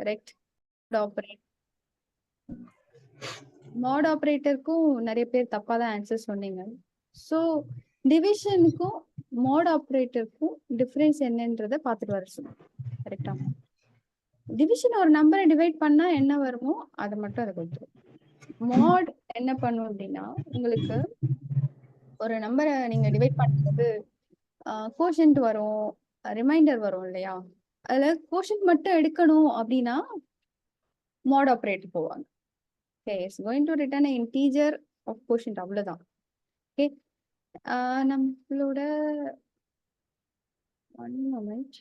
Correct. Operate மாட் ஆப்ரேட்டருக்கும் நிறைய பேர் தப்பா தான் ஆன்சர் சொன்னீங்க. ஸோ டிவிஷனுக்கும் மாட் ஆப்ரேட்டருக்கும் டிஃபரன்ஸ் என்னன்றதை பார்த்துட்டு வர சொல்லுங்க. கரெக்டா? டிவிஷன் ஒரு நம்பரை டிவைட் பண்ணா என்ன வருமோ அதை மட்டும் அதை கொடுத்துரும். மாட் என்ன பண்ணும் அப்படின்னா, உங்களுக்கு ஒரு நம்பரை நீங்க டிவைட் பண்ணும்போது கோஷன்ட் வரும், ரிமைண்டர் வரும் இல்லையா? அதுல கோஷன்ட் மட்டும் எடுக்கணும் அப்படின்னா மாட் ஆப்ரேட்டர் போவாங்க. Okay, it's going to return an integer of quotient, அவ்வளவுதான். ஓகே, நம்மளோட one moment.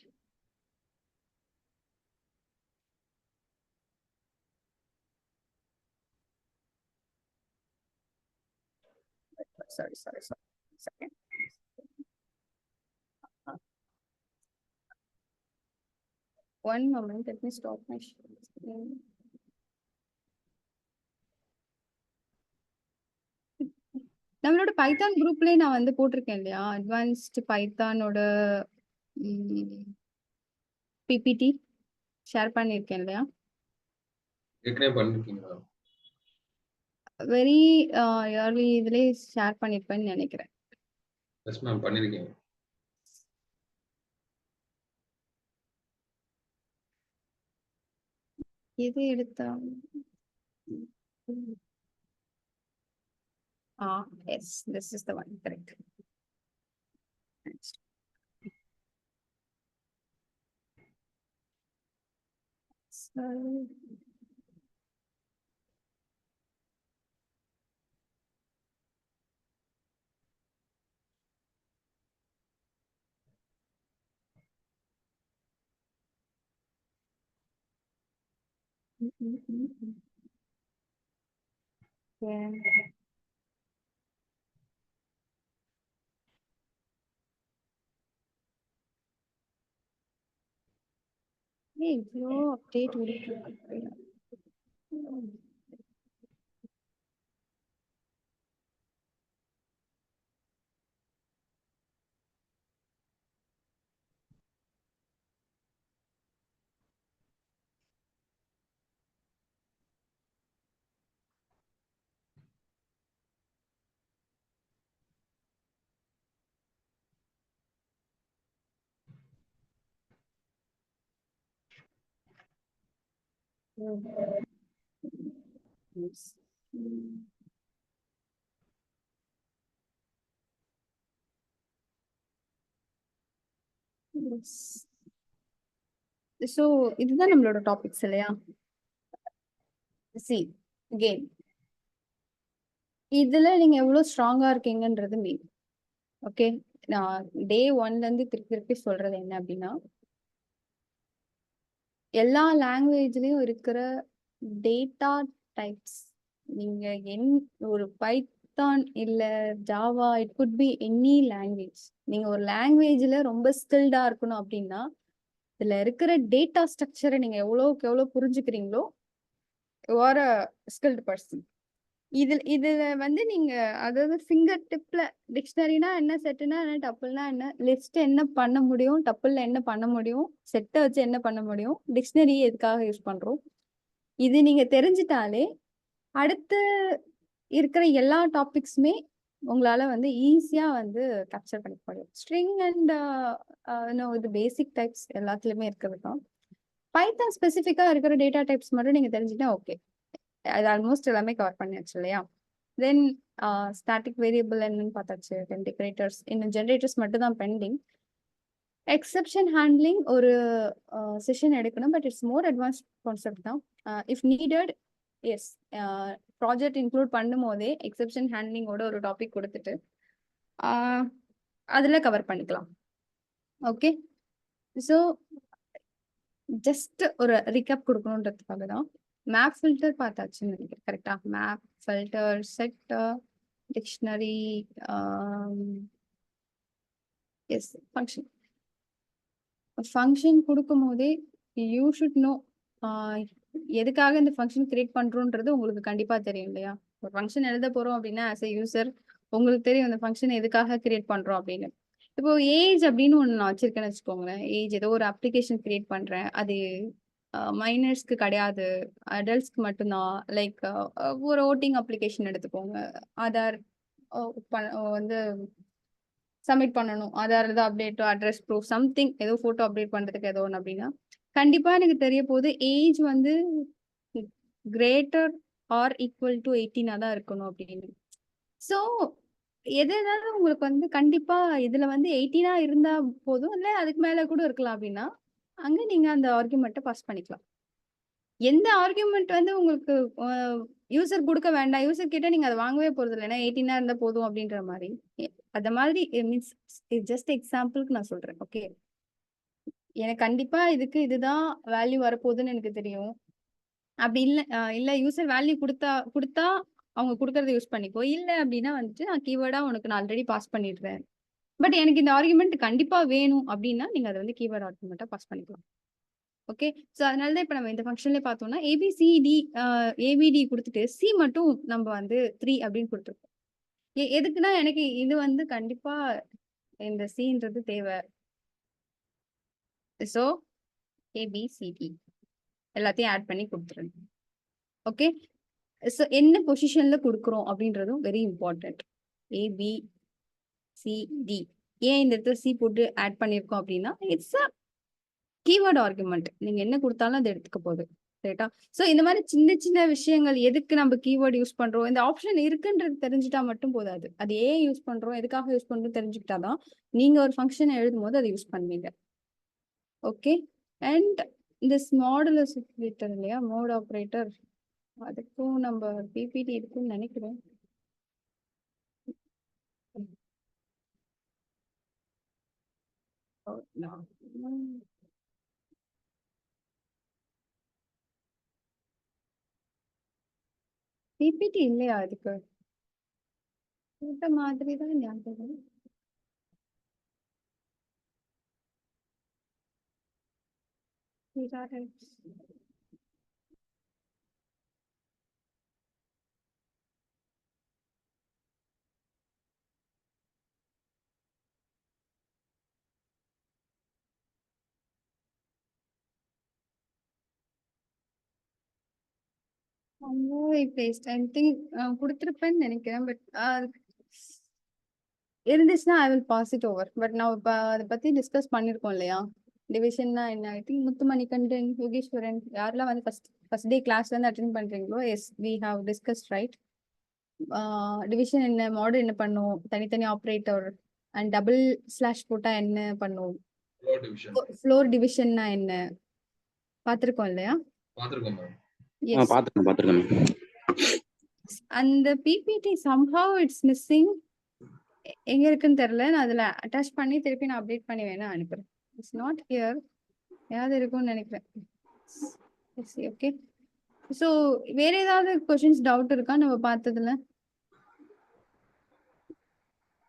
Sorry. Second. One moment, let me stop my screen. நம்மளோட பைத்தான் குரூப்லயே நான் வந்து போட்டிருக்கேன் இல்லையா, அட்வான்ஸ்டு பைத்தானோட பிபிடி ஷேர் பண்ணியிருக்கேன் இல்லையா? ஏற்கனவே பண்ணிருக்கீங்களா? வெரி இயர்லி இதுலயே ஷேர் பண்ணிருப்பேன்னு நினைக்கிறேன். எஸ் மேம், பண்ணிருக்கேன். எது எடுத்தா? Yes, this is the one, correct. Next. So, yeah. Hey, இவ்வளோ அப்டேட் இருக்கு. Yes. Yes. So இதுதான் நம்மளோட டாபிக்ஸ் இல்லையா? சி கேம், இதுல நீங்க எவ்வளவு ஸ்ட்ராங்கா இருக்கீங்கன்றது மீன். ஓகே, நான் டே ஒன்ல இருந்து திருப்பி சொல்றது என்ன அப்படின்னா, எல்லா லாங்குவேஜ்லயும் இருக்கிற டேட்டா டைப்ஸ், நீங்க ஒரு பைத்தான் இல்ல Java, it could be any language. நீங்க ஒரு லாங்குவேஜ்ல ரொம்ப ஸ்கில்டா இருக்கணும் அப்படின்னா, இதுல இருக்கிற டேட்டா ஸ்ட்ரக்சரை நீங்க எவ்வளவுக்கு எவ்வளவு புரிஞ்சுக்கிறீங்களோ you are a skilled person. இதுல வந்து நீங்க, அதாவது ஃபிங்கர் டிப்ல டிக்ஷனரினா என்ன, செட்டுனா என்ன, டப்புள்னா என்ன, லிஸ்ட் என்ன பண்ண முடியும், டப்புள்ல என்ன பண்ண முடியும், செட்டை வச்சு என்ன பண்ண முடியும், டிக்ஷனரி எதுக்காக யூஸ் பண்றோம், இது நீங்க தெரிஞ்சிட்டாலே அடுத்து இருக்கிற எல்லா டாபிக்ஸுமே உங்களால வந்து ஈஸியா வந்து கேப்சர் பண்ணிக்க முடியும். ஸ்ட்ரிங் அண்ட் இது பேசிக் டைப்ஸ் எல்லாத்துலயுமே இருக்கிறது தான். பைத்தான் ஸ்பெசிஃபிக்கா இருக்கிற டேட்டா டைப்ஸ் மட்டும் நீங்க தெரிஞ்சுட்டா ஓகே, அது ஆல்மோஸ்ட் எல்லாமே கவர் பண்ணியாச்சு இல்லையா? தென் ஸ்டாட்டிக் வேரியபிள் என்னன்னு பார்த்தாச்சு, தென் டெக்கரேட்டர்ஸ், இன்னும் ஜென்ரேட்டர்ஸ் மட்டும் தான் பெண்டிங். எக்ஸெப்ஷன் ஹேண்ட்லிங் ஒரு செஷன் எடுக்கணும், but it's more advanced concept தான். If needed, yes, project include பண்ணும் போதே எக்ஸெப்ஷன் ஹேண்ட்லிங்கோட ஒரு டாபிக் கொடுத்துட்டு அதில் கவர் பண்ணிக்கலாம். ஓகே, ஸோ ஜஸ்ட் ஒரு ரீகேப் கொடுக்கணுன்றதுக்காக தான். மேப் ஃபில்டர் பார்த்தாச்சுன்னு நினைக்கிறேன், கரெக்டா? Map filter, set, dictionary, yes, function. Function கொடுக்கும் போதே யூ ஷுட் நோ எதுக்காக இந்த ஃபங்க்ஷன் கிரியேட் பண்றோன்றது உங்களுக்கு கண்டிப்பா தெரியும் இல்லையா? ஒரு ஃபங்க்ஷன் எழுத போறோம் அப்படின்னா ஆஸ் எ யூசர் உங்களுக்கு தெரியும் இந்த ஃபங்க்ஷன் எதுக்காக கிரியேட் பண்றோம் அப்படின்னு. இப்போ ஏஜ் அப்படின்னு ஒன்று நான் வச்சிருக்கேன்னு வச்சுக்கோங்களேன். ஏஜ் ஏதோ ஒரு அப்ளிகேஷன் கிரியேட் பண்றேன், அது மைனர்ஸ்க்கு கிடையாது, அடல்ட்ஸ்க்கு மட்டும்தான். லைக் ஒரு ஓட்டிங் அப்ளிகேஷன் எடுத்துக்கோங்க. ஆதார் வந்து சப்மிட் பண்ணணும். ஆதார் ஏதோ அப்டேட்டோ, அட்ரஸ் ப்ரூஃப் சம்திங் ஏதோ ஃபோட்டோ அப்டேட் பண்றதுக்கு ஏதோ ஒண்ணு அப்படின்னா, கண்டிப்பா எனக்கு தெரிய போகுது ஏஜ் வந்து கிரேட்டர் ஆர் ஈக்குவல் டு 18 தான் இருக்கணும் அப்படின்னு. ஸோ எதாவது உங்களுக்கு வந்து கண்டிப்பா இதுல வந்து 18 இருந்தா போதும், இல்ல அதுக்கு மேல கூட இருக்கலாம் அப்படின்னா, அங்க நீங்க அந்த ஆர்குமெண்ட்ட பாஸ் பண்ணிக்கலாம். எந்த ஆர்குமெண்ட் வந்து உங்களுக்கு யூசர் குடுக்க வேண்டாம். யூசர் கிட்ட நீங்க அத வாங்கவே போறதில்ல. ஏன்னா 18 இருந்தா போதும் அப்படின்ற மாரி. அந்த மாதிரி மீன்ஸ் ஜஸ்ட் எக்ஸாம்பிள்க்கு நான் சொல்றேன். ஓகே. எனக்கு கண்டிப்பா இதுக்கு இதுதான் வேல்யூ வரப்போகுதுன்னு எனக்கு தெரியும். அப்படி இல்ல இல்ல யூசர் வேல்யூ குடுத்தா அவங்க குடுக்கறத யூஸ் பண்ணிக்கோ. இல்ல அப்படின்னா வந்துட்டு நான் கீவேர்டா உனக்கு நான் ஆல்ரெடி பாஸ் பண்ணிடுறேன். பட் எனக்கு இந்த ஆர்குமெண்ட் கண்டிப்பா வேணும் அப்படின்னா, நீங்க அத வந்து கீவேர்ட் ஆர்குமெண்ட்டா பாஸ் பண்ணிக்கலாம். ஓகே. சோ அதனால தான் இப்ப நம்ம இந்த ஃபங்ஷன்லயே பார்த்தோம்னா, ஏபிசிடி ஏபிடி குடுத்துட்டு சி மட்டும் நம்ம வந்து 3 அப்படின்னு குடுத்துருக்கோம். எதுக்குன்னா எனக்கு இது வந்து கண்டிப்பா இந்த சின்றது தேவை. சோ ஏபிசிடி எல்லாத்தையும் ஆட் பண்ணி குடுத்துருங்க. ஓகே. சோ என்ன பொசிஷன்ல குடுக்குறோம் அப்படின்றதும் very important. A B C D ஏன் இந்த இடத்துல சி போட்டு ஆட் பண்ணியிருக்கோம் அப்படின்னா, இட்ஸ் அ கீவேர்ட் ஆர்குமெண்ட். நீங்க என்ன குடுத்தாலும் அது எடுத்துக்க போகுது. ரைட்டா? சோ இந்த மாரி சின்ன சின்ன விஷயங்கள் எதுக்கு நம்ம கீவேர்ட் யூஸ் பண்றோம், இந்த ஆப்ஷன் இருக்குன்றது தெரிஞ்சுட்டா மட்டும் போதாது. அது ஏன் யூஸ் பண்றோம், எதுக்காக யூஸ் பண்றோம் தெரிஞ்சுக்கிட்டா தான், நீங்க ஒரு ஃபங்ஷன் எழுதும்போது அத யூஸ் பண்ணுவீங்க. Okay. And this modulus operator இல்லையா? மோட் ஆப்பரேட்டர் அதுக்கும் நம்ம பிபிடி இருக்குன்னு நினைக்கிறேன். பிபிடி இல்லையா அதுக்கு? இந்த மாதிரி தான் ஞாபகம். குடுத்திருப்பேன்னு நினைக்கிறேன். பட் இருந்துச்சுன்னா I will pass it over. But நான் இப்ப அதை பத்தி டிஸ்கஸ் பண்ணிருக்கோம் இல்லையா? டிவிஷன்னா என்ன? ஐ திங்க் முத்துமணிகண்டன், யோகேஸ்வரன் யாரெல்லாம் வந்து ஃபர்ஸ்ட் டே கிளாஸ்ல இருந்து அட்டென்ட் பண்றீங்களோ, yes we have discuss right. Division என்ன, மாடல் என்ன பண்ணும், தனித்தனி ஆப்ரேட்டர் அண்ட் டபுள் ஸ்லாஷ் போட்டா என்ன பண்ணும், ஃப்ளோர் டிவிஷன்னா என்ன பார்த்திருக்கோம் இல்லையா? பார்த்திருக்கோம் மேம். எஸ். பாத்துருக்கேன். அந்த பிபிடி somehow இட்ஸ் மிஸ்ஸிங். எங்க இருக்குன்னு தெரியல. நான் அதுல அட்டாச் பண்ணி திருப்பி நான் அப்டேட் பண்ணி வேணா அனுப்புறேன். It's not here. ஏதாவது இருக்கும்னு நினைக்கிறேன். ஓகே. சோ வேற ஏதாவது क्वेश्चंस டவுட் இருக்கா நம்ம பார்த்ததுல?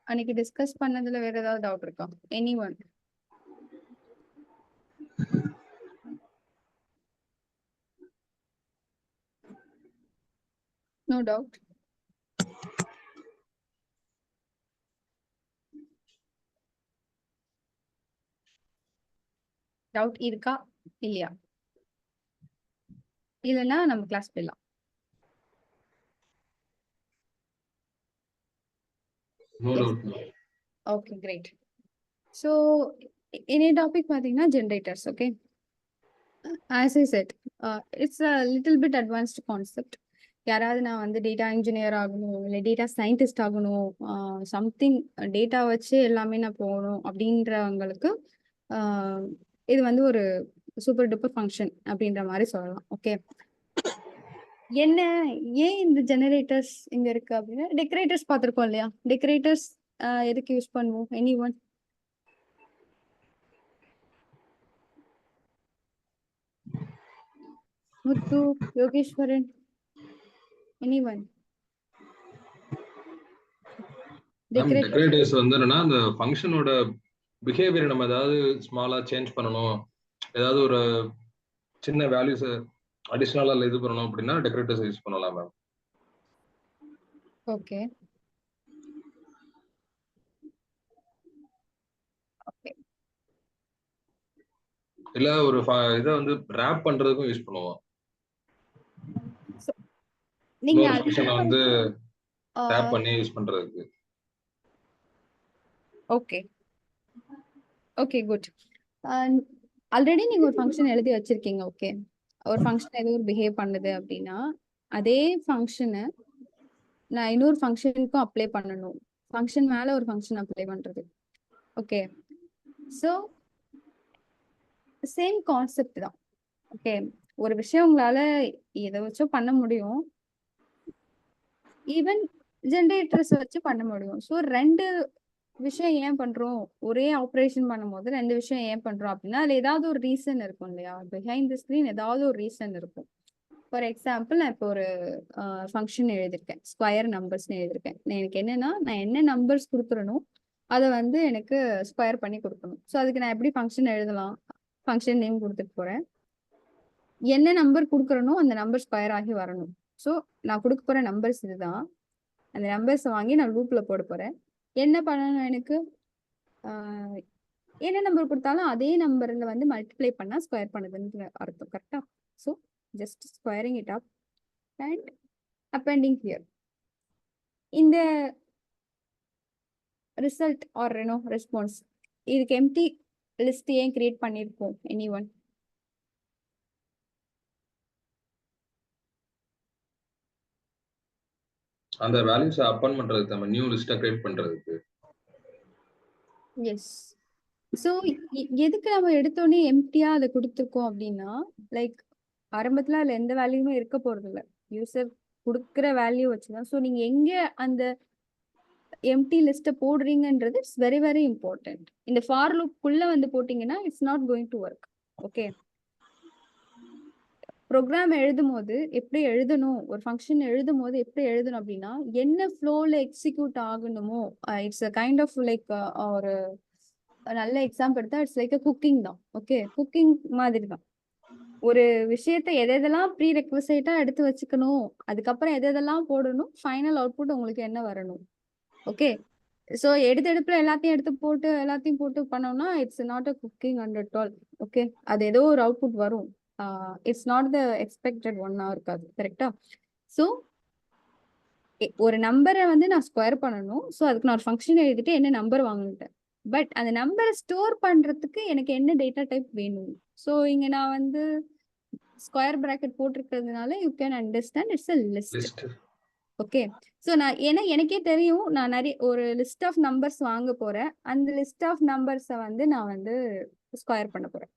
அன்னைக்கு டிஸ்கஸ் பண்ணதுல வேற ஏதாவது டவுட் இருக்கா? எனிஒன்? No doubt. டவுட் இருக்கா இல்லையா? இல்லைன்னா நம்ம கிளாஸ் போயிடலாம். No Yes. Doubt ma'am. Okay great. So இனி டாபிக் பார்த்தீங்கன்னா generators. Okay. As I said it's a little bit advanced concept. யாராவது நான் வந்து டேட்டா இன்ஜினியர் ஆகணும், இல்லை டேட்டா சயின்டிஸ்ட் ஆகணும், சம்திங் டேட்டா வச்சு எல்லாமே நான் போகணும் அப்படின்றவங்களுக்கு இது வந்து ஒரு சூப்பர் டூப்பர் ஃபங்க்ஷன் அப்படின்ற மாதிரி சொல்லலாம். ஓகே. என்ன ஏன் இந்த ஜெனரேட்டர்ஸ் இங்க இருக்கு அப்படின்னா, டெக்கரேட்டர்ஸ் பார்த்துருக்கோம் இல்லையா? டெக்கரேட்டர்ஸ் எதுக்கு யூஸ் பண்ணுவோம்? Any one? Muthu, Yogeswaran, any one? Decorators வந்து என்னன்னா அந்த ஃபங்க்ஷனோட பிஹேவியர் நம்ம ஏதாவது ஸ்மாலா சேஞ்ச் பண்ணணும், ஏதாவது ஒரு சின்ன வேல்யூஸ் அடிஷனலா இது பண்ணணும் அப்படின்னா டெக்கரேட்டர்ஸ் யூஸ் பண்ணலாம் மேம். ஓகே. ஓகே. இல்ல ஒரு இதை வந்து ரேப் பண்றதுக்கும் யூஸ் பண்ணுவோம். நீங்க இன்னொரு அதுக்கு ஃபங்க்ஷனை வந்து ரேப் ஆஹ் பண்ணி யூஸ் பண்றதுக்கு. Okay okay good. ஆல்ரெடி நீங்க ஒரு ஃபங்க்ஷன் எழுதி வச்சிருக்கீங்க. ஓகே, ஒரு ஃபங்க்ஷன் ஏதோ ஒரு பிஹேவ் பண்ணுது அப்படின்னா அதே ஃபங்க்ஷனை நான் இன்னொரு ஃபங்க்ஷனுக்கும் அப்ளை பண்ணணும். ஃபங்க்ஷன் மேல ஒரு ஃபங்க்ஷன் அப்ளை பண்றது. ஓகே, ஸோ சேம் கான்செப்ட் தான். ஓகே, ஒரு விஷயம் உங்களால எதை வச்சோ பண்ண முடியும், ஈவன் ஜென்ரேட்டர்ஸ் வச்சு பண்ண முடியும். ஸோ ரெண்டு விஷயம் ஏன் பண்றோம், ஒரே ஆப்ரேஷன் பண்ணும்போது ரெண்டு விஷயம் ஏன் பண்றோம் அப்படின்னா அதுல ஏதாவது ஒரு ரீசன் இருக்கும் இல்லையா? பிஹைண்ட் தி ஸ்கிரீன் ஏதாவது ஒரு ரீசன் இருக்கும். ஃபார் எக்ஸாம்பிள், நான் இப்போ ஒரு ஃபங்க்ஷன் எழுதியிருக்கேன், ஸ்கொயர் நம்பர்ஸ்னு எழுதியிருக்கேன். எனக்கு என்னன்னா, நான் என்ன நம்பர்ஸ் கொடுக்குறனோ அதை வந்து எனக்கு ஸ்கொயர் பண்ணி கொடுக்கணும். ஸோ அதுக்கு நான் எப்படி ஃபங்க்ஷன் எழுதலாம்? ஃபங்க்ஷன் நேம் கொடுத்துட்டு போறேன், என்ன நம்பர் கொடுக்குறனோ அந்த நம்பர் ஸ்கொயர் ஆகி வரணும். ஸோ நான் கொடுக்க போற நம்பர்ஸ் இதுதான். அந்த நம்பர்ஸை வாங்கி நான் லூப்ல போட போறேன். என்ன பண்ணணும் எனக்கு? ஆஹ் என்ன நம்பர் கொடுத்தாலும் அதே நம்பர்ல வந்து மல்டிப்ளை பண்ணா ஸ்கொயர் பண்ணுதுன்னு அர்த்தம். கரெக்டா? So just squaring it up and appending here. இந்த ரிசல்ட் ஆர் ரெஸ்பான்ஸ், இதுக்கு எம்டி லிஸ்ட் ஏன் கிரியேட் பண்ணிருக்கோம்? Any one? அந்த வேல்யூஸை அப்பன் பண்றதுக்கு, நம்ம நியூ லிஸ்ட்டை கிரியேட் பண்றதுக்கு. எஸ். ஸோ எதுக்கு நம்ம எடுத்தோடனே எம்டியா அதை கொடுத்துருக்கோம் அப்படின்னா, லைக் ஆரம்பத்துல அதுல எந்த வேல்யூமே இருக்க போறது இல்லை, யூசர் கொடுக்குற வேல்யூ வச்சுதான். ஸோ நீங்க எங்க அந்த எம்டி லிஸ்ட்டை போடுறீங்கன்றது இட்ஸ் வெரி வெரி இம்பார்ட்டன்ட். இந்த ஃபார் லூப்குள்ள வந்து போட்டீங்கன்னா it's not going to work. Okay, program எழுதும் போது எப்படி எழுதணும், ஒரு ஃபங்க்ஷன் எழுதும் போது எப்படி எழுதணும் அப்படின்னா, என்ன ஃப்ளோல எக்ஸிக்யூட் ஆகணுமோ, it's a kind of like ஒரு நல்ல எக்ஸாம்பிள் எடுத்தா இட்ஸ் லைக் குக்கிங் தான். ஓகே, குக்கிங் மாதிரி தான். ஒரு விஷயத்த எதெல்லாம் ப்ரீ ரெக்வசைட்டா எடுத்து வச்சுக்கணும், அதுக்கப்புறம் எதெல்லாம் போடணும், ஃபைனல் அவுட்புட் உங்களுக்கு என்ன வரணும். ஓகே, ஸோ எடுப்புல எல்லாத்தையும் போட்டு பண்ணோம்னா it's not a cooking at all. Okay, அது ஏதோ ஒரு அவுட்புட் வரும். இட்ஸ் நாட் த எக்ஸ்பெக்டட் ஒன்னா இருக்காது. கரெக்டா? ஸோ ஒரு நம்பரை வந்து நான் ஸ்கொயர் பண்ணணும். ஸோ அதுக்கு நான் ஒரு ஃபங்க்ஷன் எழுதிட்டு என்ன நம்பர் வாங்கிட்டேன். பட் அந்த நம்பரை ஸ்டோர் பண்றதுக்கு எனக்கு என்ன டேட்டா டைப் வேணும்? ஸோ இங்க நான் வந்து ஸ்கொயர் பிராக்கெட் போட்டிருக்கிறதுனால you can understand it's a list. List. Okay, so நான் எனக்கே தெரியும், நான் நிறைய ஒரு லிஸ்ட் ஆஃப் நம்பர்ஸ் வாங்க போறேன். அந்த லிஸ்ட் ஆஃப் நம்பர்ஸை வந்து நான் வந்து ஸ்கொயர் பண்ண போறேன்.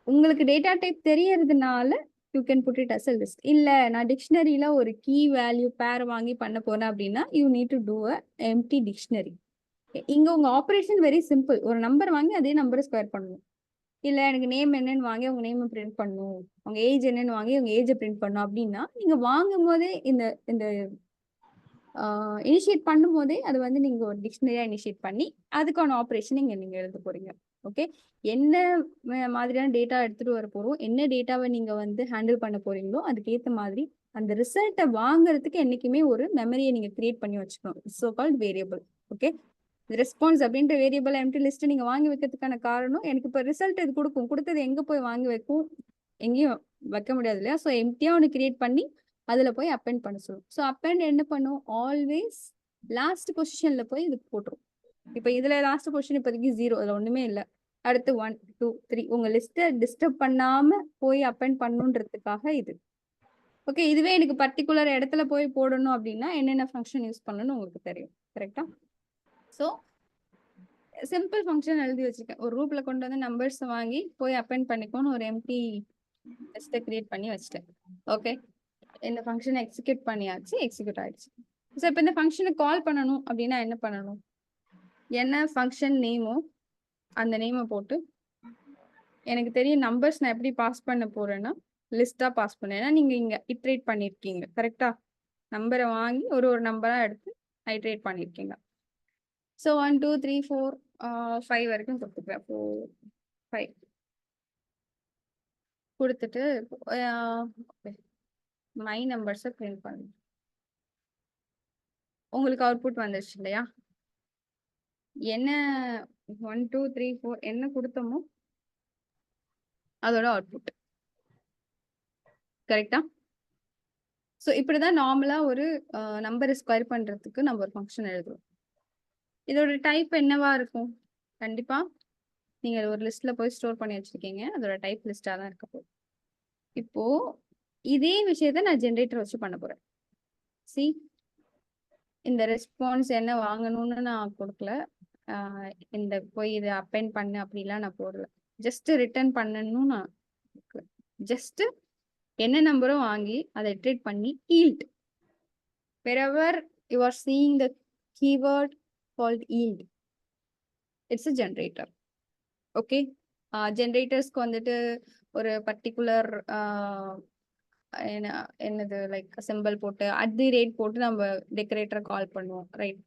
உங்களுக்கு டேட்டா டைப் தெரியறதுனால you can put it as a list. இல்ல நான் டிக்ஷனரியில ஒரு கீ வேல்யூ பேர் வாங்கி பண்ண போறேன் அப்படின்னா you need to do a empty dictionary. இங்க உங்க ஆப்ரேஷன் வெரி சிம்பிள். ஒரு நம்பர் வாங்கி அதே நம்பரை ஸ்கொயர் பண்ணணும். இல்ல எனக்கு நேம் என்னன்னு வாங்கி உங்க நேம் பிரிண்ட் பண்ணும், உங்க ஏஜ் என்னன்னு வாங்கி உங்க ஏஜை பிரிண்ட் பண்ணும் அப்படின்னா நீங்க வாங்கும் போதே இந்த இந்த இனிஷியேட் பண்ணும் போதே அது வந்து நீங்க ஒரு டிக்ஷனரியா இனிஷியேட் பண்ணி அதுக்கான ஆப்ரேஷன் நீங்க எழுத போறீங்க. ஓகே, என்ன மாதிரியான டேட்டா எடுத்துட்டு வர போறோம், என்ன டேட்டாவை நீங்க வந்து ஹேண்டில் பண்ண போறீங்களோ அதுக்கேற்ற மாதிரி அந்த ரிசல்ட்டை வாங்குறதுக்கு என்னைக்குமே ஒரு மெமரியை நீங்க கிரியேட் பண்ணி வச்சுக்கணும். So called variable. Okay, response அப்படின்ற வேரியபிள் எம்டி லிஸ்ட் நீங்க வாங்கி வைக்கிறதுக்கான காரணம், எனக்கு இப்போ ரிசல்ட் இது கொடுத்தது எங்க போய் வாங்கி வைக்கும், எங்கேயும் வைக்க முடியாது இல்லையா? ஸோ எம்டியா ஒன்று கிரியேட் பண்ணி அதுல போய் அப்பெண்ட் பண்ண சொல்லும். ஸோ அப்பெண்ட் என்ன பண்ணும், ஆல்வேஸ் லாஸ்ட் பொசிஷன்ல போய் இது போட்டுரும். இப்போ இதுல லாஸ்ட் பொசிஷன் இப்போதைக்கு 0, அதுல ஒண்ணுமே இல்லை. அடுத்து 1 2 3 உங்க லிஸ்ட்டை டிஸ்டர்ப் பண்ணாம போய் அப்பெண்ட் பண்ணுன்றதுக்காக இது. ஓகே, இதுவே எனக்கு பர்டிகுலர் இடத்துல போய் போடணும் அப்படின்னா என்னென்ன ஃபங்க்ஷன் யூஸ் பண்ணணும்னு உங்களுக்கு தெரியும். கரெக்டா? ஸோ சிம்பிள் ஃபங்க்ஷன் எழுதி வச்சிருக்கேன். ஒரு ரூப்ல கொண்டு வந்து நம்பர்ஸ் வாங்கி போய் அப்பெண்ட் பண்ணிக்கோன்னு ஒரு எம்டி லிஸ்ட்டை கிரியேட் பண்ணி வச்சிட்டேன். ஓகே, இந்த ஃபங்க்ஷனை எக்ஸிக்யூட் பண்ணியாச்சு, எக்ஸிக்யூட் ஆயிடுச்சு. ஸோ இப்போ இந்த ஃபங்க்ஷனை கால் பண்ணணும் அப்படின்னா என்ன பண்ணணும்? என்ன ஃபங்க்ஷன் நேமோ அந்த நேமை போட்டு, எனக்கு தெரியும் நம்பர்ஸ் நான் எப்படி பாஸ் பண்ண போறேன்னா லிஸ்டா பாஸ் பண்ணேன். ஏன்னா நீங்க இங்க இட்ரேட் பண்ணிருக்கீங்க. கரெக்டா? நம்பரை வாங்கி ஒரு நம்பரா எடுத்து ஐட்ரேட் பண்ணிருக்கீங்க. ஸோ 1 2 3 4 5 வரைக்கும் கொடுத்துக்கிறேன். 4 5 கொடுத்துட்டு மை நம்பர்ஸை பிரிண்ட் பண்ணு. உங்களுக்கு அவுட்புட் வந்துருச்சு இல்லையா? என்ன 1 2 3 4 என்ன கொடுத்தோமோ அதோட அவுட்புட். கரெக்டா? ஸோ இப்படிதான் நார்மலா ஒரு நம்பரை ஸ்கொயர் பண்றதுக்கு நம்ம ஒரு ஃபங்க்ஷன் எழுதுறோம். இதோட டைப் என்னவா இருக்கும்? கண்டிப்பா நீங்க ஒரு லிஸ்ட்ல போய் ஸ்டோர் பண்ணி வச்சிருக்கீங்க. அதோட டைப் லிஸ்டா தான் இருக்க போகுது. இப்போ இதே விஷயத்த நான் ஜெனரேட்டர் வச்சு பண்ண போறேன். சி, இந்த ரெஸ்பான்ஸ் என்ன வாங்கணும்னு நான் கொடுக்கல. இந்த போய் இதை அப்பெண்ட் பண்ணு அப்படிலாம் நான் போடல. ஜஸ்ட் ரிட்டர்ன் பண்ணணும். நான் ஜஸ்ட் என்ன நம்பரும் வாங்கி அதை ட்ரீட் பண்ணி yield. wherever you are seeing the keyword called yield, it's a generator. Okay, ஜென்ரேட்டர்ஸ்க்கு வந்துட்டு ஒரு பர்டிகுலர் என்னது லைக் சிம்பிள் போட்டு @ போட்டு நம்ம டெக்கரேட்டரை கால் பண்ணுவோம், ரைட்?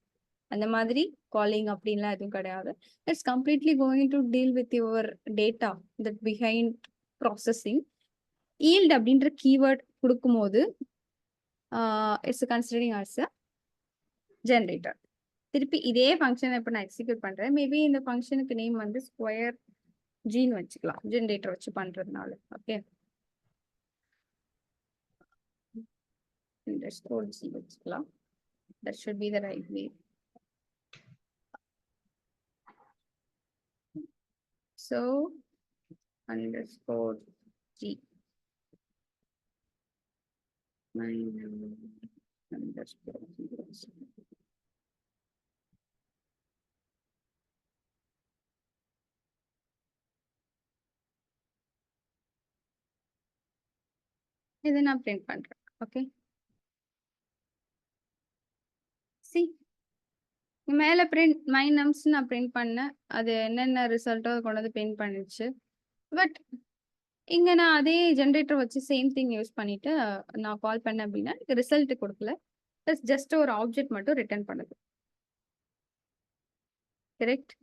அந்த மாதிரி காலிங் அப்படின்லாம் எதுவும் கிடையாது. It's completely going to deal with your data that behind processing. yield அப்படின்ற கீவேர்ட் கொடுக்கும்போது it's considering as a generator. திருப்பி இதே ஃபங்க்ஷனை இப்போ நான் எக்ஸிக்யூட் பண்றேன். மேபி இந்த ஃபங்க்ஷனுக்கு நேம் வந்து ஸ்கொயர் ஜின்னு வச்சுக்கலாம், ஜென்ரேட்டர் வச்சு பண்றதுனால. ஓகே, underscore g வச்சுக்கலாம். That should be the right way. So underscore g underscore g. இதை நான் பிரிண்ட் பண்றேன். ஓகே, சி மேல பிரிண்ட் மை நம்ஸ் நான் பிரிண்ட் பண்ணேன். அது என்னென்ன ரிசல்ட்டோ கொண்டு வந்து பிரிண்ட் பண்ணிடுச்சு. பட் இங்க நான் அதே ஜென்ரேட்டர் வச்சு சேம் திங் யூஸ் பண்ணிட்டு நான் கால் பண்ணேன் அப்படின்னா ரிசல்ட் கொடுக்கல, ப்ளஸ் ஜஸ்ட் ஒரு ஆப்ஜெக்ட் மட்டும் ரிட்டர்ன் பண்ணுது. கரெக்ட்?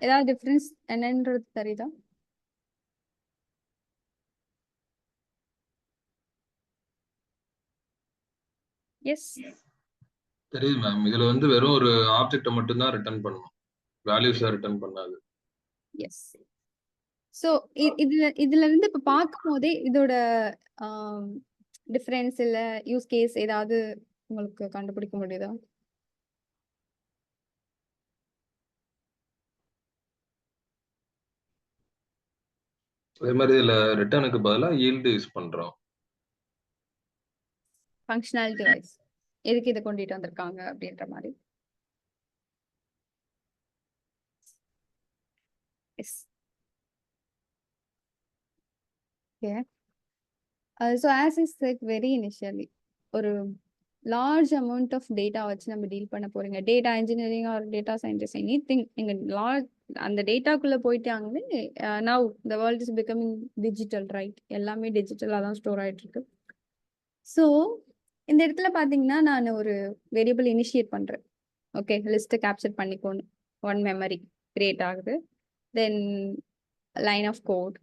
ஏதாவது டிஃபரன்ஸ் என்னன்றது தெரியுதா? எஸ், தெரியுது மேம். இதுல வந்து வெறும் ஒரு ஆப்ஜெக்ட்டை மட்டும் தான் ரிட்டர்ன் பண்ணணும், வேல்யூஸை ரிட்டர்ன் பண்ணாது. எஸ். ஸோ இதுல இருந்து இப்ப பார்க்கும் போதே இதோட டிஃபரன்ஸ் இல்ல யூஸ் கேஸ் ஏதாவது உங்களுக்கு கண்டுபிடிக்க முடியுதா? அதே மாதிரி இதுல ரிட்டர்னுக்கு பதிலா yield யூஸ் பண்றோம். ஃபங்க்ஷனாலிட்டி வைஸ் எதுக்கு இதை கொண்டுட்டு வந்திருக்காங்க அப்படின்ற மாதிரி. Yes, okay. So as is like very initially ஒரு லார்ஜ் அமௌண்ட் ஆஃப் டேட்டா வச்சு நம்ம டீல் பண்ண போறீங்க. Data engineering or data scientist anything, நீங்க லார்ஜ் அந்த டேட்டாக்குள்ள போயிட்டாங்களே. Now the world is becoming digital, right? எல்லாமே டிஜிட்டலாக தான் ஸ்டோர் ஆயிட்டு இருக்கு. ஸோ இந்த இடத்துல பார்த்தீங்கன்னா நான் ஒரு வேரியபிள் இனிஷியேட் பண்றேன். ஓகே, லிஸ்ட்டை கேப்சர் பண்ணிக்கோணும். ஒன் மெமரி கிரியேட் ஆகுது. Then line of code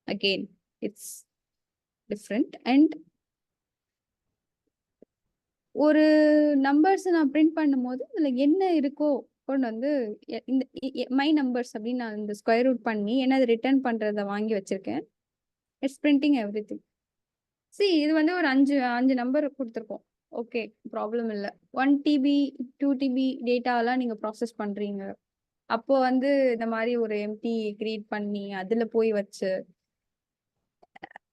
again it's different. And ஒரு நம்பர்ஸ் நான் பிரிண்ட் பண்ணும்போது இதுல என்ன இருக்கோ கொண்டு வந்து இந்த மை நம்பர்ஸ் அப்படின்னு நான் இந்த ஸ்கொயர் ரூட் பண்ணி என்னது ரிட்டர்ன் பண்றதை வாங்கி வச்சிருக்கேன். It's printing every thing. C, இது வந்து ஒரு அஞ்சு நம்பர் கொடுத்துருக்கோம். ஓகே, ப்ராப்ளம் இல்லை. 1 TB 2 TB டேட்டாலாம் நீங்க ப்ராசஸ் பண்றீங்க. அப்போ வந்து இந்த மாதிரி ஒரு எம்டி கிரியேட் பண்ணி அதுல போய் வச்சு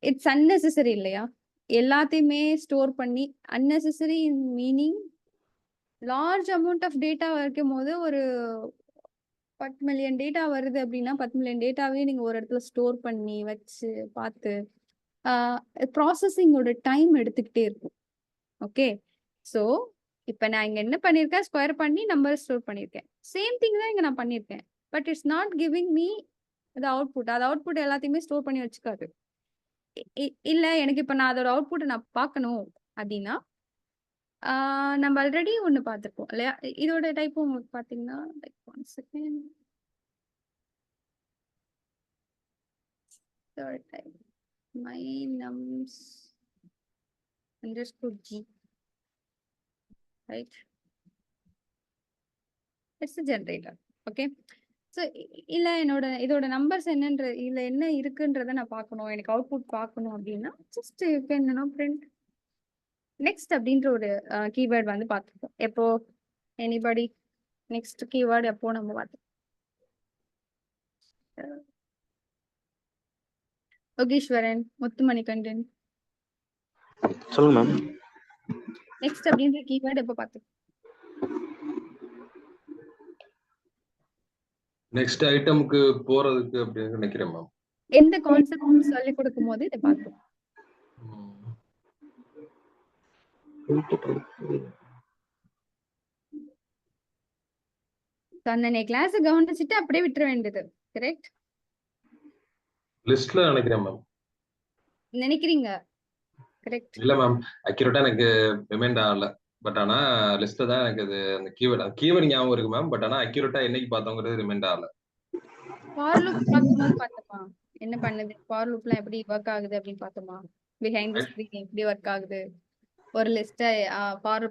இட்ஸ் அன்னெசரி இல்லையா? எல்லாத்தையுமே ஸ்டோர் பண்ணி unnecessary meaning large amount of data வைக்கும் போது ஒரு 10 மில்லியன் டேட்டா வருது அப்படின்னா 10 மில்லியன் டேட்டாவே நீங்க ஒரு இடத்துல ஸ்டோர் பண்ணி வச்சு பார்த்து ப்ராசஸிங்கோட டைம் எடுத்துக்கிட்டே இருக்கும். ஓகே, ஸோ இப்போ நான் இங்க என்ன பண்ணியிருக்கேன், ஸ்கொயர் பண்ணி நம்பர் ஸ்டோர் பண்ணியிருக்கேன். சேம் திங் தான் இங்க நான் பண்ணியிருக்கேன். But it's not giving me the output. அது அவுட்புட் எல்லாத்தையுமே ஸ்டோர் பண்ணி வச்சுக்காது. இல்ல எனக்கு இப்போ நான் அதோட அவுட்புட்டை நான் பார்க்கணும் அப்படின்னா நம்ம ஆல்ரெடி ஒன்று பார்த்துருப்போம் இல்லையா? இதோட டைப் உங்களுக்கு பார்த்தீங்கன்னா like 1 second. Third type my nums underscore g, right? It's generator. Okay. So இல்ல இதோட நம்பர்ஸ் என்னன்ற இதுல என்ன இருக்குன்றத நான் பார்க்கணும், எனக்கு அவுட்புட் பார்க்கணும் அப்படின்னா just you can print next அப்படின்ற ஒரு கீவேர்ட் வந்து பார்த்துருக்கோம். எப்போ எனிபடி நெக்ஸ்ட் கீவேர்டு எப்போ நம்ம பார்த்தோம்? யோகீஸ்வரன், முத்துமணிகண்டன், சொல்லுங்க மேம். நெக்ஸ்ட் அப்படின்ற கீவேர்டு எப்போ பார்த்தோம்? நெக்ஸ்ட் ஐட்டமுக்கு போறதுக்கு அப்படின்னு நினைக்கிறேன் மேம். எந்த கான்செப்ட் சொல்லி கொடுக்கும் போது இதை பார்த்தோம்? அண்ணனே கிளாஸ் கவனிச்சுட்டு அப்படியே விட்டுற வேண்டியது. கரெக்ட்? லிஸ்ட்ல நினைக்கிறேன் மேம். நினைக்கிறீங்க? கரெக்ட். இல்ல மேம், அக்யூரேட்டா எனக்கு ரிமைண்ட் ஆகல. பட் ஆனா லிஸ்ட்ல தான் எனக்கு அது அந்த கீவேர்ட் ஞாபகம் இருக்கு மேம். பட் ஆனா அக்யூரேட்டா என்னைக்கு பார்த்தோங்கிறது ரிமைண்ட் ஆகல. ஃபார் லூப் பார்க்கும்போது பார்த்தோமா என்ன பண்ணுது, ஃபார் லூப்லாம் எப்படி ஒர்க் ஆகுது அப்படின்னு பார்த்தோமா? பிஹைண்ட் தி ஸ்கிரீன் எப்படி ஒர்க் ஆகுது? ஒரு லிஸ்ட்டை ஃபார்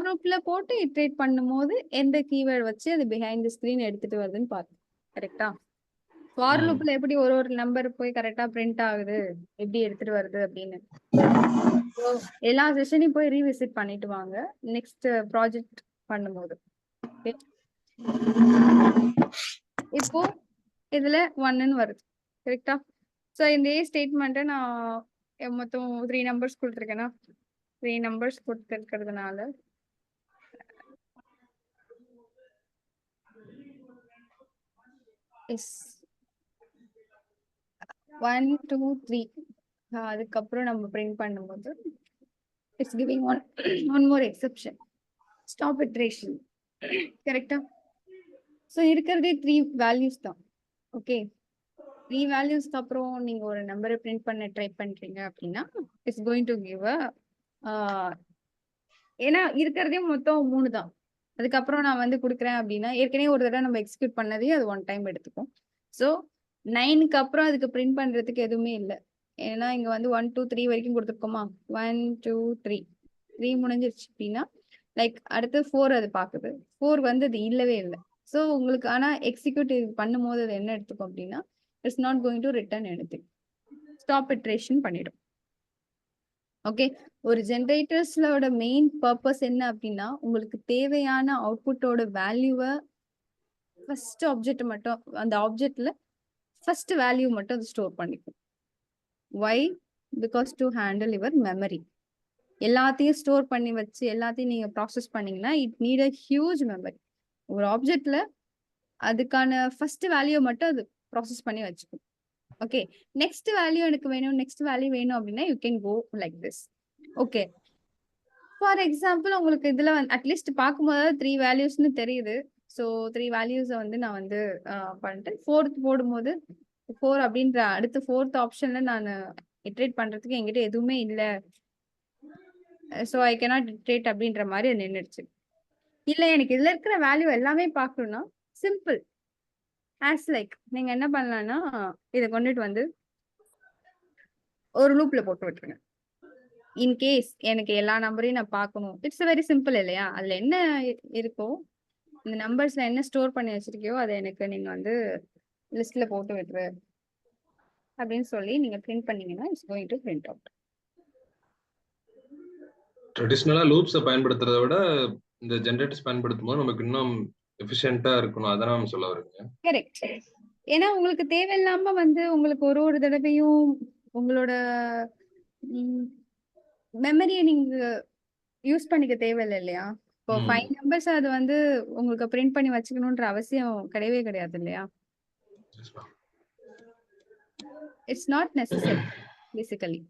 லூப்ல போட்டு இட்ரேட் பண்ணும்போது எந்த கீவேர்ட் வச்சு அது பிஹைண்ட் தி ஸ்கிரீன் எடுத்துட்டு வருதுன்னு பார்த்தோம். கரெக்டா? ஃபார் லூப்ல எப்படி ஒரு நம்பர் போய் கரெக்டா பிரிண்ட் ஆகுது, எப்படி எடுத்துட்டு வருது அப்படின்னு எல்லா செஷனையும் போய் ரீவிசிட் பண்ணிட்டு வாங்க நெக்ஸ்ட் ப்ராஜெக்ட் பண்ணும்போது. இப்போ இதுல 1ன்னு வருது. கரெக்டா? ஸோ இந்த ஸ்டேட்மெண்ட்டை நான் மொத்தம் 3 நம்பர்ஸ் கொடுத்துருக்கேன்னா 3 நம்பர்ஸ் கொடுத்துருக்கிறதுனால எஸ் 1 2 3 அதுக்கப்புறம் நம்ம பிரிண்ட் பண்ணும்போது it's giving one more exception, stop iteration. கரெக்டா? ஸோ இருக்கிறதே 3 வேல்யூஸ் தான். ஓகே, 3 வேல்யூஸ்க்கு அப்புறம் நீங்க ஒரு நம்பரை பிரிண்ட் பண்ண ட்ரை பண்றீங்க அப்படின்னா இட்ஸ் கோயிங் டு கிவ் ஏன்னா இருக்கிறதே மொத்தம் 3 தான். அதுக்கப்புறம் நான் வந்து கொடுக்குறேன் அப்படின்னா ஏற்கனவே ஒரு தடவை நம்ம எக்ஸிக்யூட் பண்ணதே அது 1 டைம் எடுத்துக்கும். ஸோ 9க்கு அப்புறம் அதுக்கு பிரிண்ட் பண்றதுக்கு எதுவுமே இல்லை. ஏன்னா இங்க வந்து 1 2 3 வரைக்கும் கொடுத்துருக்கோமா? 1 2 3 முடிஞ்சிருச்சு அப்படின்னா லைக் அடுத்து 4 அது பாக்குது. 4 வந்து அது இல்லவே இல்லை. ஸோ உங்களுக்கு ஆனா எக்ஸிக்யூட் பண்ணும் போது அது என்ன எடுத்துக்கும் அப்படின்னா it's not going to return anything. Stop iteration பண்ணிடும். ஓகே, ஒரு ஜென்ரேட்டர்ஸ்லோட மெயின் பர்பஸ் என்ன அப்படின்னா உங்களுக்கு தேவையான அவுட்புட்டோட வேல்யூவை ஃபர்ஸ்ட் ஆப்ஜெக்ட் மட்டும் அந்த ஆப்ஜெக்ட்ல ஃபர்ஸ்ட் வேல்யூ மட்டும் அது ஸ்டோர் பண்ணிக்கும். Why? Because to handle your memory. எல்லாத்தையும் ஸ்டோர் பண்ணி வச்சு எல்லாத்தையும் நீங்க ப்ராசஸ் பண்ணீங்கன்னா it need a huge memory. ஒரு ஆப்ஜெக்ட்ல அதுக்கான ஃபர்ஸ்ட் வேல்யூ மட்டும் அது ப்ராசஸ் பண்ணி வச்சுக்கும். ஓகே, நெக்ஸ்ட் வேல்யூ எனக்கு வேணும், நெக்ஸ்ட் வேல்யூ வேணும் அப்படின்னா you can go like this. Okay, for example உங்களுக்கு இதுல அட்லீஸ்ட் பார்க்கும்போது 3 வேல்யூஸ்னு தெரியுது. ஸோ 3 வேல்யூஸை வந்து நான் வந்து பண்ணிட்டு 4th போடும்போது 4 அப்படின்ற அடுத்த 4th ஆப்ஷன்ல நான் இட்ரேட் பண்றதுக்கு என்கிட்ட எதுவுமே இல்லை. ஸோ ஐ கேனாட் இட்ரேட் அப்படின்ற மாதிரி அது நின்றுடுச்சு. இல்லை எனக்கு இதுல இருக்கிற வேல்யூ எல்லாமே பார்க்கணும்னா சிம்பிள் ஆஸ் லைக் நீங்க என்ன பண்ணலாம்னா இதை கொண்டுட்டு வந்து ஒரு லூப்ல போட்டு விட்டுருங்க. இன்கேஸ் எனக்கு எல்லா நம்பரையும் நான் பார்க்கணும், இட்ஸ் வெரி சிம்பிள் இல்லையா? அதுல என்ன இருக்கோ இந்த நம்பர்ஸ்ல என்ன ஸ்டோர் பண்ணி வச்சிருக்கியோ அதை எனக்கு நீங்க வந்து லிஸ்ட்ல போட்டு விட்டுரு அப்படின்னு சொல்லி நீங்க பிரிண்ட் பண்ணீங்கன்னா it's going to print out. ட்ரெடிஷ்னலா லூப்ஸை பயன்படுத்துறதை விட இந்த ஜென்ரேட்டர்ஸ் பயன்படுத்தும் போது நமக்கு இன்னும் எஃபிஷியன்ட்டா இருக்கணும், அதான் நம்ம சொல்ல வரீங்க. கரெக்ட். ஏன்னா உங்களுக்கு தேவையில்லாம வந்து உங்களுக்கு ஒரு தடவையும் உங்களோட மெமரியை நீங்க யூஸ் பண்ணிக்க தேவையில்லை இல்லையா? இப்போ 5 நம்பர்ஸ் அது வந்து உங்களுக்கு பிரிண்ட் பண்ணி வச்சுக்கணும்ன்ற அவசியம் கிடையவே கிடையாது இல்லையா? It's not necessary basically.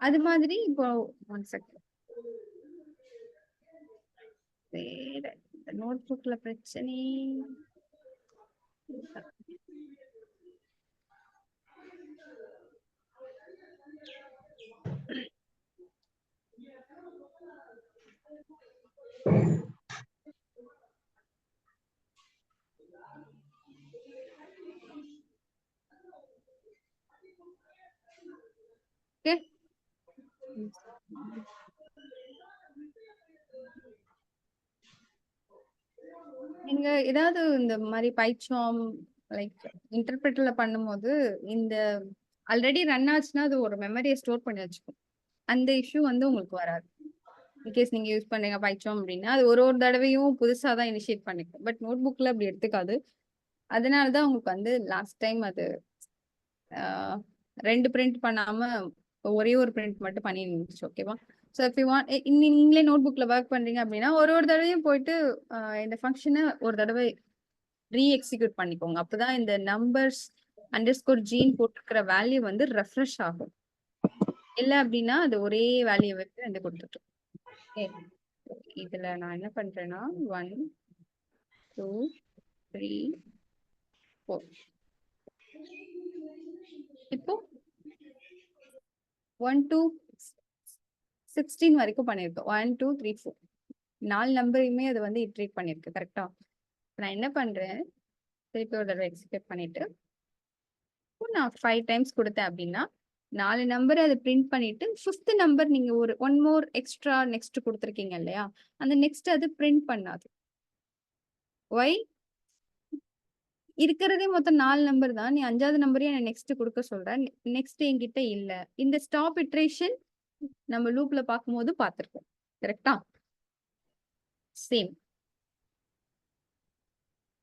அது மாதிரி இப்போ 1 செகண்ட் வேற நோட் புக்ல பிரச்சனை. ஓகே, நீங்க ஏதாவது இந்த மாதிரி பைச்சாம் லைக் இன்டர்பிரட்டர்ல பண்ணும்போது இந்த ஆல்ரெடி ரன் ஆச்சுன்னா அது ஒரு மெமரியை ஸ்டோர் பண்ணி வச்சுக்கும். அந்த இஷ்யூ வந்து உங்களுக்கு வராது. இன்கேஸ் நீங்க யூஸ் பண்ணீங்க பைச்சாம் அப்படின்னா அது ஒரு ஒரு தடவையும் புதுசா தான் இனிஷியேட் பண்ணிக்கும். பட் நோட் புக்ல அப்படி எடுத்துக்காது. அதனாலதான் உங்களுக்கு வந்து லாஸ்ட் டைம் அது 2 பிரிண்ட் பண்ணாம ஒரே ஒரு பிரிண்ட் மட்டும் பண்ணி இருந்துச்சு. ஓகேவா? ஸோ இஃப் யூ வாண்ட் நீங்களே நோட் புக்ல ஒர்க் பண்றீங்க அப்படின்னா ஒரு ஒரு தடவையும் போயிட்டு இந்த ஃபங்க்ஷனை ஒரு தடவை ரீ எக்ஸிக்யூட் பண்ணிக்கோங்க. அப்பதான் இந்த நம்பர்ஸ் அண்டர்ஸ்கோர் ஜீன் போட்டிருக்கிற வேல்யூ வந்து ரெஃப்ரெஷ் ஆகும். இல்லை அப்படின்னா அது ஒரே வேல்யூ வச்சு வந்து கொடுத்துட்டு. இதுல நான் என்ன பண்றேன்னா 1 2 3 4 இப்போ 1 2 16 வரைக்கும் பண்ணிருக்கோம். 1 2 3 4 4 நம்பரையுமே அது வந்து இட்ரேட் பண்ணிருக்கு. கரெக்டா? நான் என்ன பண்றேன், திருப்பி ஒரு தடவை எக்ஸிக்யூட் பண்ணிட்டு நான் 5 டைம்ஸ் கொடுத்தேன் அப்படின்னா 4 நம்பர் அதை பிரிண்ட் பண்ணிட்டு 5th நம்பர் நீங்க ஒரு 1 மோர் எக்ஸ்ட்ரா நெக்ஸ்ட் கொடுத்துருக்கீங்க இல்லையா, அந்த நெக்ஸ்ட் அது பிரிண்ட் பண்ணாது. ஒய்? இருக்கிறதே மொத்தம் 4 நம்பர் தான். நீ 5வது நம்பரையும் நான் நெக்ஸ்ட் கொடுக்க சொல்றேன். நெக்ஸ்ட் என்கிட்ட இல்ல. இந்த ஸ்டாப் இட்ரேஷன் நம்ம லூப்ல பார்க்கும்போது பார்த்திருக்கோம். கரெக்டா? சேம்.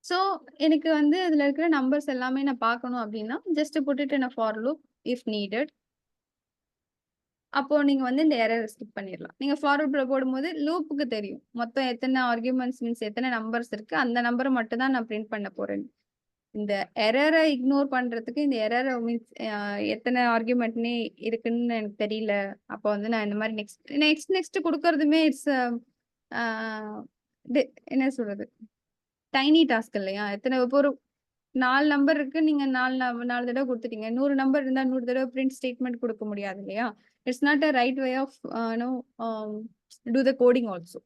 ஸோ எனக்கு வந்து இதுல இருக்கிற நம்பர்ஸ் எல்லாமே நான் பார்க்கணும் அப்படின்னா just put in for loop if needed. அப்போ நீங்க வந்து இந்த எரர் ஸ்கிப் பண்ணிடலாம். நீங்க ஃபார்வர்ட்ல போடும்போது லூப்புக்கு தெரியும் மொத்தம் எத்தனை ஆர்குமெண்ட்ஸ் மீன்ஸ் எத்தனை நம்பர்ஸ் இருக்கு, அந்த நம்பரை மட்டும் தான் நான் பிரிண்ட் பண்ண போறேன். இந்த எரரை இக்னோர் பண்றதுக்கு இந்த எரர் மீன்ஸ் எத்தனை ஆர்குமெண்ட்னே இருக்குன்னு எனக்கு தெரியல. அப்போ வந்து நான் இந்த மாதிரி நெக்ஸ்ட் கொடுக்கறதுமே இட்ஸ் என்ன சொல்றது டைனி டாஸ்க் இல்லையா? எத்தனை இப்போ ஒரு 4 நம்பர் இருக்கு, நீங்க 4 தடவை கொடுத்துட்டீங்க. 100 நம்பர் இருந்தா 100 தடவை பிரிண்ட் ஸ்டேட்மெண்ட் கொடுக்க முடியாது இல்லையா? It's not a right way of do the coding also.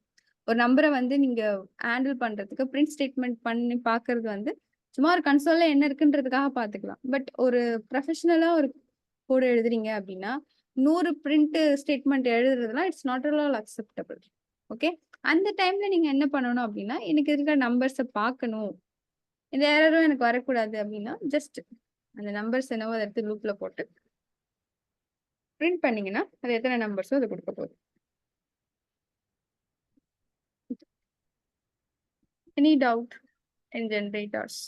ஒரு நம்பரை வந்து நீங்க ஹேண்டில் பண்றதுக்கு பிரிண்ட் ஸ்டேட்மெண்ட் பண்ணி பாக்குறது வந்து சும்மா ஒரு கன்சோல்ல என்ன இருக்குன்றதுக்காக பாத்துக்கலாம். பட் ஒரு ப்ரொஃபஷனலா ஒரு கோடு எழுதுறீங்க அப்படின்னா 100 பிரிண்ட் ஸ்டேட்மெண்ட் எழுதுறதுலாம் it's not at all acceptable. Okay? அந்த டைம்ல நீங்க என்ன பண்ணணும் அப்படின்னா எனக்கு இருக்கிற நம்பர்ஸை பார்க்கணும், இந்த எரரும் எனக்கு வரக்கூடாது அப்படின்னா ஜஸ்ட் அந்த நம்பர்ஸ் என்னவோ அதை எடுத்து லூப்ல போட்டு பிரிண்ட் பண்ணீங்கன்னா அது எத்தனை நம்பர்ஸோ அது கொடுக்க போகுது. Any doubt in generators?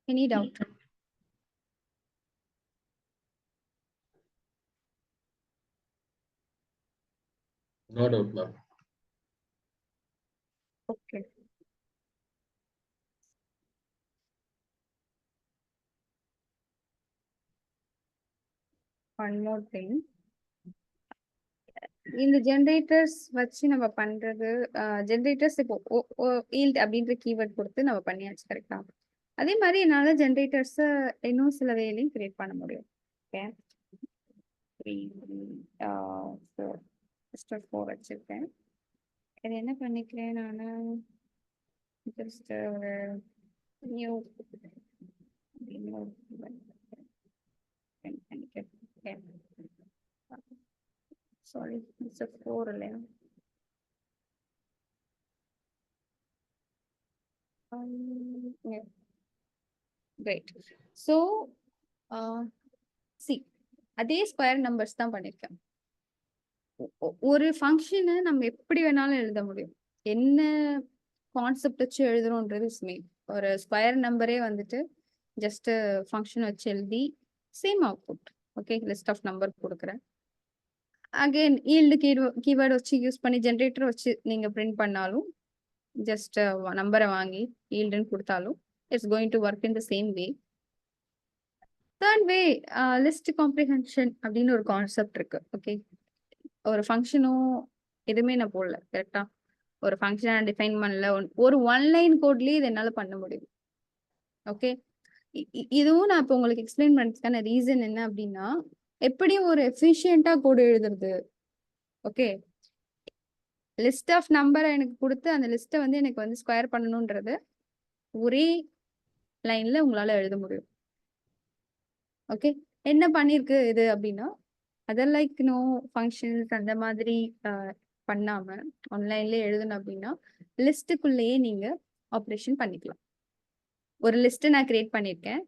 Any doubt? No doubt, ma'am. Okay. One more thing. இந்த ஜெனரேட்டர்ஸ் வச்சு நம்ம பண்றது ஜெனரேட்டர்ஸ் இப்போ ஈல்ட் அப்படின்ற கீவேர்ட் கொடுத்து நம்ம பண்ணியாச்சு. கரெக்டா? அதே மாதிரி என்னால ஜெனரேட்டர்ஸ் இன்னும் சில வேலையும் கிரியேட் பண்ண முடியும். ஓகே, 4 வச்சிருக்கேன். இது என்ன பண்ணிக்கிறேன் நான் ஜஸ்ட் ஒரு நியூ சாரி இட்ஸ் 4 இல்லையா? Great. So, see, அதே ஸ்கொயர் நம்பர்ஸ் தான் பண்ணிருக்கேன். ஒரு ஃபங்க்ஷனை நம்ம எப்படி வேணாலும் எழுத முடியும். என்ன கான்செப்ட் வச்சு எழுதுறோன்றது மெயின். ஒரு ஸ்கொயர் நம்பரே வந்துட்டு ஜஸ்ட் ஃபங்க்ஷன் வச்சு எழுதி same output. Okay, list of number கொடுக்குறேன். அகைன் ஈல்டு கீவேர்டு வச்சு யூஸ் பண்ணி ஜென்ரேட்டர் வச்சு நீங்க பிரிண்ட் பண்ணாலும் ஜஸ்ட் நம்பரை வாங்கி ஈல்டுன்னு கொடுத்தாலும் it's going to work in the same way. Third way list comprehension அப்படின்னு ஒரு கான்செப்ட் இருக்கு. ஓகே, ஒரு ஃபங்க்ஷனும் எதுவுமே நான் போடல. கரெக்டா? ஒரு ஃபங்க்ஷனை டிஃபைன் பண்ணல, ஒரு 1 லைன் கோட்லயே இது என்னால பண்ண முடியும். ஓகே, இதுவும் நான் இப்போ உங்களுக்கு எக்ஸ்பிளைன் பண்ணுறதுக்கான ரீசன் என்ன அப்படின்னா எப்படி ஒரு எஃபிஷியண்டா கோடு எழுதுறது. ஓகே, லிஸ்ட் ஆஃப் நம்பரை எனக்கு கொடுத்து அந்த லிஸ்ட்டை வந்து எனக்கு வந்து ஸ்கொயர் பண்ணணுன்றது ஒரே லைன்ல உங்களால எழுத முடியும். ஓகே, என்ன பண்ணிருக்கு இது அப்படின்னா, அதர் லைக் நோ ஃபங்க்ஷன்ஸ் அந்த மாதிரி பண்ணாம ஆன்லைன்லேயே எழுதணும் அப்படின்னா லிஸ்ட்டுக்குள்ளேயே நீங்க ஆப்ரேஷன் பண்ணிக்கலாம். ஒரு லிஸ்ட் நான் கிரியேட் பண்ணியிருக்கேன்.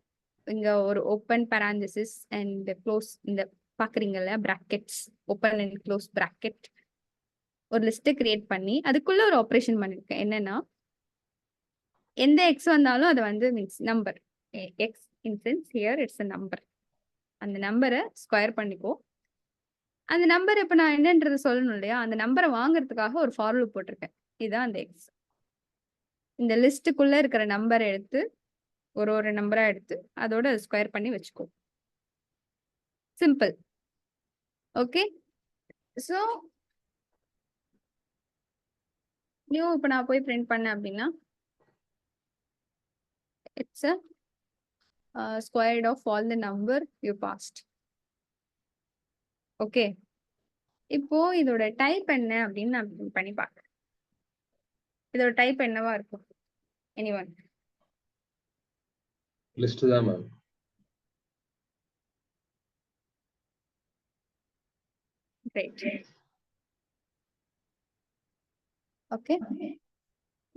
இங்க ஒரு ஓப்பன் பேராந்திசிஸ் அண்ட் க்ளோஸ் இந்த பாக்குறீங்கல்ல brackets, open and close bracket, ஒரு லிஸ்ட் கிரியேட் பண்ணி அதுக்குள்ள ஒரு ஆப்ரேஷன் பண்ணிருக்கேன். என்னன்னா எந்த எக்ஸ் வந்தாலும் அது வந்து means number X incense here it's a number. அந்த நம்பரை ஸ்கொயர் பண்ணிக்கோ. அந்த நம்பர் இப்ப நான் என்னன்றது சொல்லணும் இல்லையா, அந்த நம்பரை வாங்குறதுக்காக ஒரு ஃபார் லூப் போட்டிருக்கேன். இதுதான் அந்த எக்ஸ். இந்த லிஸ்ட்டுக்குள்ள இருக்கிற நம்பரை எடுத்து ஒரு நம்பரா எடுத்து அதோட ஸ்கொயர் பண்ணி வச்சுக்கோ. சிம்பிள். ஓகே, ஸோ நியூ இப்போ நான் போய் பிரிண்ட் பண்ணேன் அப்படின்னா it's a squared of all the number you passed. Okay, இப்போ இதோட டைப் என்ன அப்படின்னு நான் பண்ணி பார்க்குறேன். இதோட டைப் என்னவா இருக்கும்? எனிவன்? லிஸ்ட் தான் மேம். ரைட். ஓகே,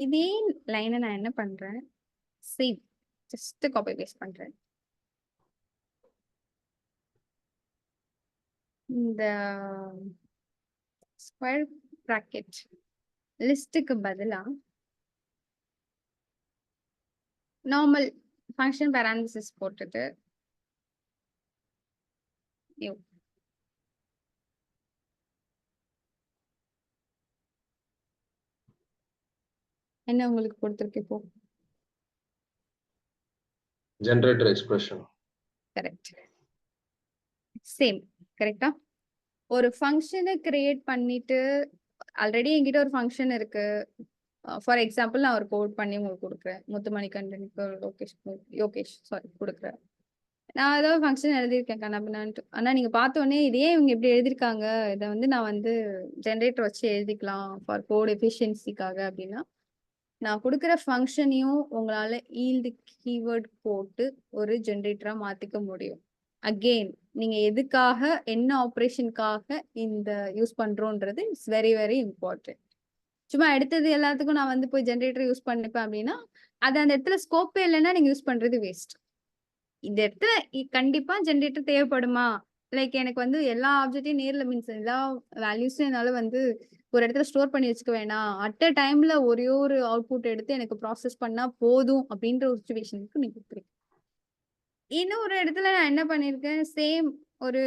இதே லைனை நான் என்ன பண்றேன், சேவ் ஜஸ்ட் காப்பி பேஸ்ட் பண்றேன். இந்த ஸ்கொயர் பிராக்கெட் லிஸ்ட்டுக்கு பதிலா நார்மல் ஃபங்க்ஷன் பேராந்திசிஸ் போட்டுட்டு நியூ. என்ன உங்களுக்கு கொடுத்துருக்கு இப்போ? Generator expression. கரெக்ட். சேம். கரெக்டா? ஒரு ஃபங்க்ஷனை கிரியேட் பண்ணிட்டு ஆல்ரெடி என்கிட்ட ஒரு ஃபங்க்ஷன் இருக்கு. ஃபார் எக்ஸாம்பிள் நான் ஒரு கோட் பண்ணி உங்களுக்கு கொடுக்குறேன். முத்துமணிகண்டனுக்கு யோகேஷ் சாரி கொடுக்குறேன். நான் ஏதோ ஃபங்க்ஷன் எழுதியிருக்கேன் கண்ணாபின்னான்ட்டு. ஆனால் நீங்கள் பார்த்தோன்னே இதே இவங்க எப்படி எழுதியிருக்காங்க, இதை வந்து நான் வந்து ஜென்ரேட்டர் வச்சு எழுதிக்கலாம் ஃபார் கோட் எஃபிஷியன்சிக்காக அப்படின்னா நான் கொடுக்குற ஃபங்க்ஷனையும் உங்களால் ஈல்டு கீவேர்ட் போட்டு ஒரு ஜென்ரேட்டராக மாற்றிக்க முடியும். அகெயின் நீங்கள் எதுக்காக என்ன ஆப்ரேஷனுக்காக இந்த யூஸ் பண்ணுறோன்றது இட்ஸ் வெரி வெரி இம்பார்ட்டன்ட். சும்மா எடுத்தது எல்லாத்துக்கும் நான் வந்து போய் ஜென்ரேட்டர் யூஸ் பண்ணிப்பேன் அப்படின்னா அது அந்த இடத்துல ஸ்கோப்பே இல்லைன்னா நீங்கள் யூஸ் பண்ணுறது வேஸ்ட். இந்த இடத்துல கண்டிப்பா ஜென்ரேட்டர் தேவைப்படுமா? லைக் எனக்கு வந்து எல்லா ஆப்ஜெக்டையும் நேர்ல மீன்ஸ் எல்லா வேல்யூஸும் என்னால வந்து ஒரு இடத்துல ஸ்டோர் பண்ணி வச்சுக்க வேணாம். அட் அ டைம்ல ஒரே ஒரு அவுட்புட் எடுத்து எனக்கு ப்ராசஸ் பண்ணா போதும் அப்படின்ற ஒரு சுச்சுவேஷனுக்கு நீ கொடுத்துருக்கேன். இன்னொரு இடத்துல நான் என்ன பண்ணியிருக்கேன், சேம் ஒரு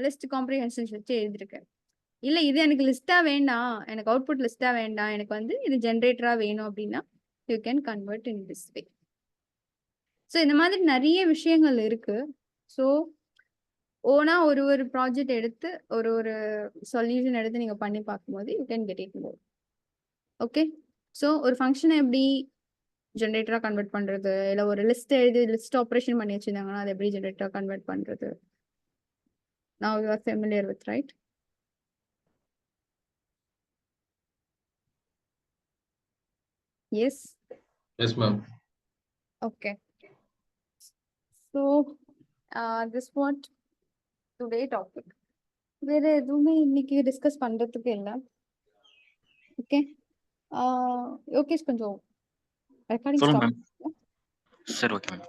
லிஸ்ட் காம்ப்ரிஹென்ஷன் வச்சு எழுதியிருக்கேன். இல்ல இது எனக்கு லிஸ்டா வேண்டாம், எனக்கு அவுட்புட் லிஸ்டா வேண்டாம், எனக்கு வந்து இது ஜென்ரேட்டரா வேணும் அப்படின்னா you can convert in this way. So இந்த மாதிரி நிறைய விஷயங்கள் இருக்கு. ஸோ ஓனா ஒரு ப்ராஜெக்ட் எடுத்து ஒரு சொல்யூஷன் எடுத்து நீங்க பண்ணி பார்க்கும்போது you can get it more. Okay, so ஒரு ஃபங்க்ஷனை எப்படி ஜென்ரேட்டரா கன்வெர்ட் பண்றது, இல்லை ஒரு லிஸ்ட் எழுதி லிஸ்ட் ஆப்ரேஷன் பண்ணி வச்சிருந்தாங்கன்னா அதை எப்படி ஜென்ரேட்டரா கன்வெர்ட் பண்றது, now you are familiar with, right? Yes. Yes ma'am. Okay. So this what today topic. வேற எதுவுமே இன்னைக்கு டிஸ்கஸ் பண்றதுக்கு இல்லை. ஓகே, யோகேஷ் கொஞ்சம் ரெக்கார்டிங் சொல்லுங்க ஸ்டாப். மேம். சரி, ஓகே மேம்.